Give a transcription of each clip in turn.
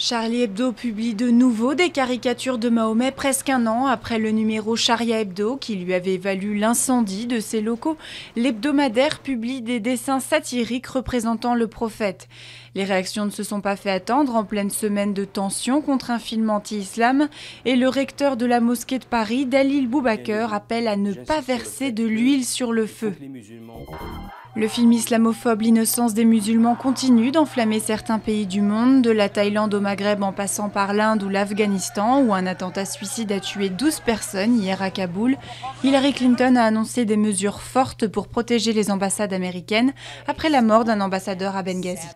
Charlie Hebdo publie de nouveau des caricatures de Mahomet presque un an après le numéro Charia Hebdo qui lui avait valu l'incendie de ses locaux. L'hebdomadaire publie des dessins satiriques représentant le prophète. Les réactions ne se sont pas fait attendre en pleine semaine de tension contre un film anti-islam et le recteur de la mosquée de Paris, Dalil Boubaker, appelle à ne pas verser de l'huile sur le feu. Le film islamophobe L'innocence des musulmans continue d'enflammer certains pays du monde, de la Thaïlande au Maghreb en passant par l'Inde ou l'Afghanistan, où un attentat suicide a tué 12 personnes hier à Kaboul. Hillary Clinton a annoncé des mesures fortes pour protéger les ambassades américaines après la mort d'un ambassadeur à Benghazi.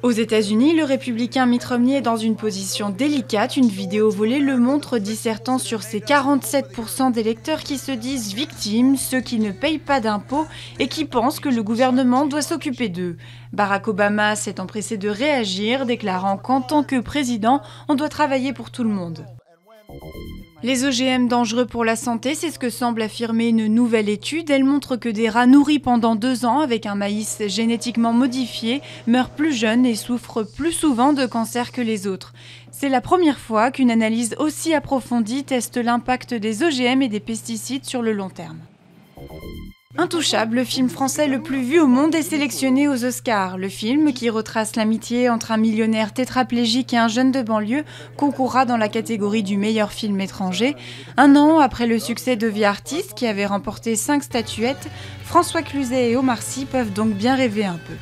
Aux États-Unis, le républicain Mitt Romney est dans une position délicate. Une vidéo volée le montre dissertant sur ces 47% d'électeurs qui se disent victimes, ceux qui ne payent pas d'impôts et qui pensent que le gouvernement doit s'occuper d'eux. Barack Obama s'est empressé de réagir, déclarant qu'en tant que président, on doit travailler pour tout le monde. Les OGM dangereux pour la santé, c'est ce que semble affirmer une nouvelle étude. Elle montre que des rats nourris pendant 2 ans avec un maïs génétiquement modifié meurent plus jeunes et souffrent plus souvent de cancer que les autres. C'est la première fois qu'une analyse aussi approfondie teste l'impact des OGM et des pesticides sur le long terme. Intouchable, le film français le plus vu au monde est sélectionné aux Oscars. Le film, qui retrace l'amitié entre un millionnaire tétraplégique et un jeune de banlieue, concourra dans la catégorie du meilleur film étranger. Un an après le succès de The Artist, qui avait remporté 5 statuettes, François Cluzet et Omar Sy peuvent donc bien rêver un peu.